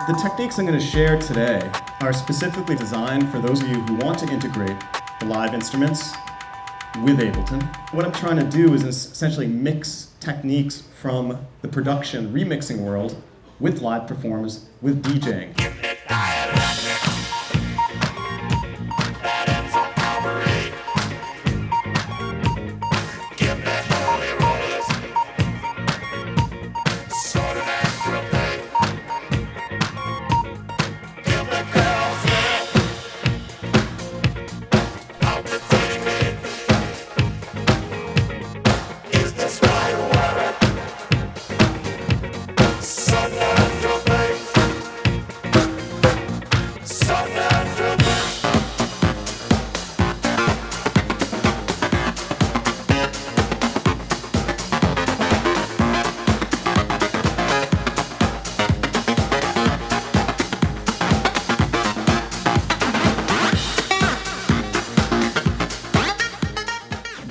The techniques I'm going to share today are specifically designed for those of you who want to integrate the live instruments with Ableton. What I'm trying to do is essentially mix techniques from the production remixing world with live performance, with DJing.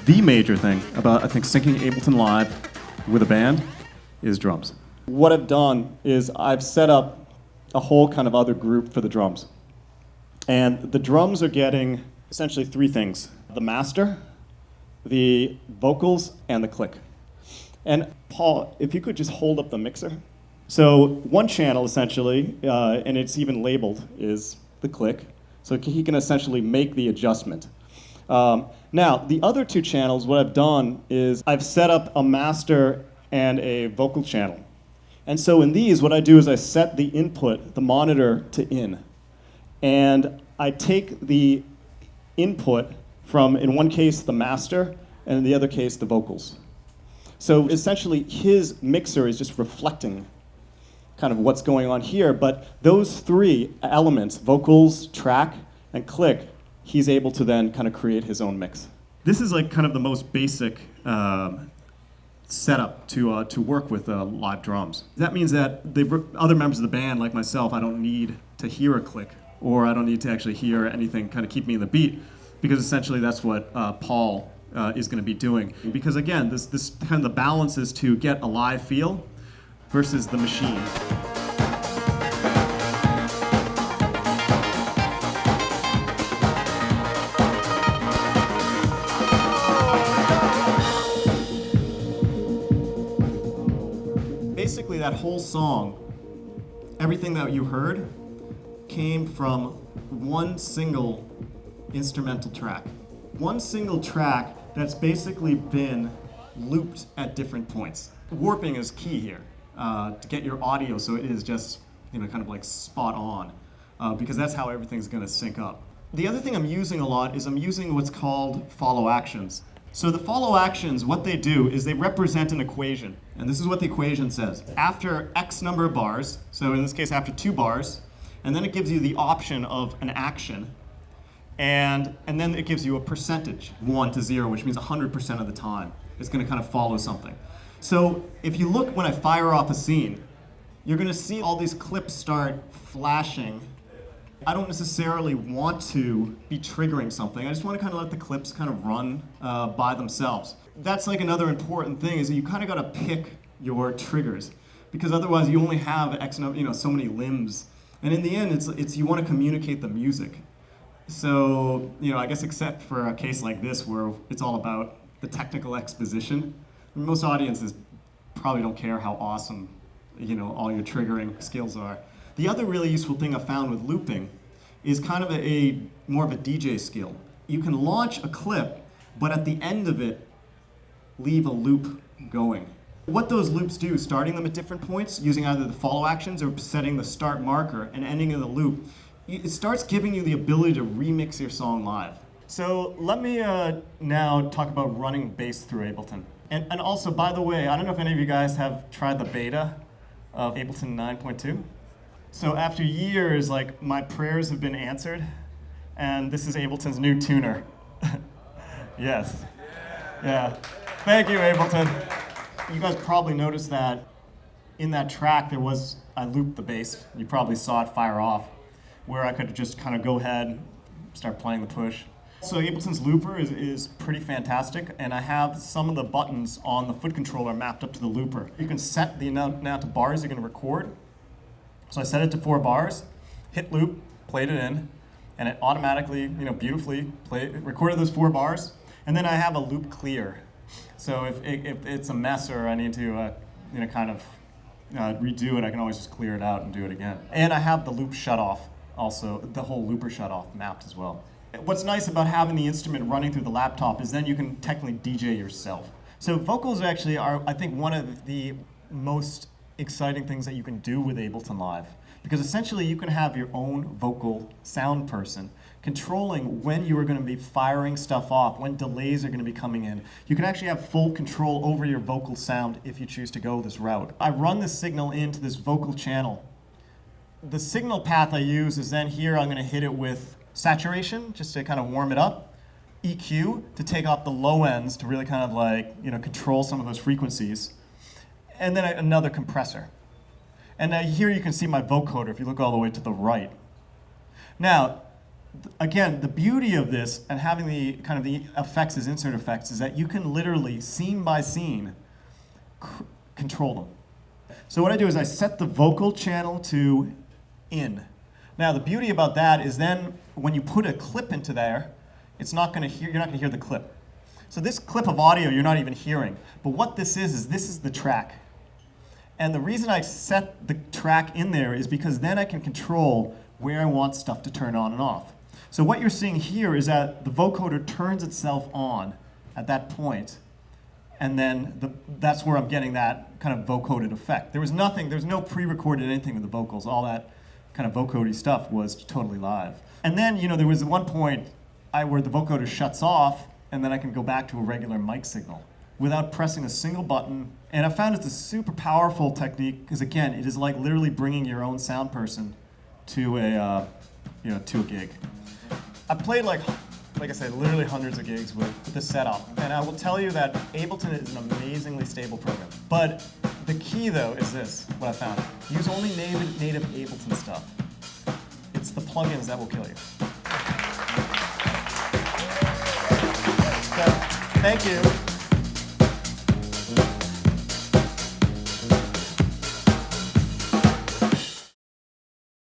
The major thing about, I think, syncing Ableton Live with a band is drums. What I've done is I've set up a whole kind of other group for the drums. And the drums are getting essentially three things: the master, the vocals, and the click. And Paul, if you could just hold up the mixer. So one channel, essentially, and it's even labeled, is the click. So he can essentially make the adjustment. Now, the other two channels, what I've done is I've set up a master and a vocal channel. And so in these, what I do is I set the input, the monitor, to in. And I take the input from, in one case, the master, and in the other case, the vocals. So essentially, his mixer is just reflecting kind of what's going on here, but those three elements, vocals, track, and click, he's able to then kind of create his own mix. This is like kind of the most basic setup to work with live drums. That means that the other members of the band, like myself, I don't need to hear a click, or I don't need to actually hear anything kind of keep me in the beat, because essentially that's what Paul is going to be doing. Because again, this kind of the balance is to get a live feel versus the machine. Basically, that whole song, everything that you heard, came from one single instrumental track. One single track that's basically been looped at different points. Warping is key here to get your audio so it is just, kind of like spot on, because that's how everything's going to sync up. The other thing I'm using a lot is I'm using what's called follow actions. So the follow actions, what they do is they represent an equation. And this is what the equation says. After X number of bars, so in this case after 2 bars, and then it gives you the option of an action, and then it gives you a percentage, 1 to 0, which means 100% of the time. It's going to kind of follow something. So if you look when I fire off a scene, you're going to see all these clips start flashing. I don't necessarily want to be triggering something. I just want to kind of let the clips kind of run by themselves. That's like another important thing, is that you kind of got to pick your triggers, because otherwise you only have X number, so many limbs. And in the end, it's you want to communicate the music. So, I guess except for a case like this where it's all about the technical exposition, most audiences probably don't care how awesome, all your triggering skills are. The other really useful thing I found with looping is kind of more of a DJ skill. You can launch a clip, but at the end of it, leave a loop going. What those loops do, starting them at different points, using either the follow actions or setting the start marker and ending in the loop, it starts giving you the ability to remix your song live. So let me now talk about running bass through Ableton. And also, by the way, I don't know if any of you guys have tried the beta of Ableton 9.2. So after years, my prayers have been answered, and this is Ableton's new tuner. Yes. Yeah. Thank you, Ableton. You guys probably noticed that in that track I looped the bass. You probably saw it fire off, where I could just kind of go ahead, start playing the push. So Ableton's looper is pretty fantastic, and I have some of the buttons on the foot controller mapped up to the looper. You can set the amount of bars you're going to record, So I set it to 4 bars, hit loop, played it in, and it automatically, beautifully recorded those 4 bars. And then I have a loop clear. So if it's a mess or I need to, kind of redo it, I can always just clear it out and do it again. And I have the loop shut off also, the whole looper shut off mapped as well. What's nice about having the instrument running through the laptop is then you can technically DJ yourself. So vocals actually are, I think, one of the most exciting things that you can do with Ableton Live. Because essentially you can have your own vocal sound person controlling when you are going to be firing stuff off, when delays are going to be coming in. You can actually have full control over your vocal sound if you choose to go this route. I run the signal into this vocal channel. The signal path I use is then here I'm going to hit it with saturation, just to kind of warm it up. EQ, to take off the low ends, to really kind of like, control some of those frequencies. And then another compressor. And here you can see my vocoder if you look all the way to the right. Now, again, the beauty of this and having the kind of the effects as insert effects is that you can literally, scene by scene, control them. So what I do is I set the vocal channel to in. Now the beauty about that is then when you put a clip into there, you're not going to hear the clip. So this clip of audio you're not even hearing. But what this is this is the track. And the reason I set the track in there is because then I can control where I want stuff to turn on and off. So what you're seeing here is that the vocoder turns itself on at that point, and then that's where I'm getting that kind of vocoded effect. There's no pre-recorded anything with the vocals. All that kind of vocody stuff was totally live. And then, there was one point where the vocoder shuts off, and then I can go back to a regular mic signal without pressing a single button. And I found it's a super powerful technique because, again, it is like literally bringing your own sound person to a gig. I've played like I said, literally hundreds of gigs with this setup, and I will tell you that Ableton is an amazingly stable program. But the key, though, is this: what I found: use only native Ableton stuff. It's the plugins that will kill you. So, thank you.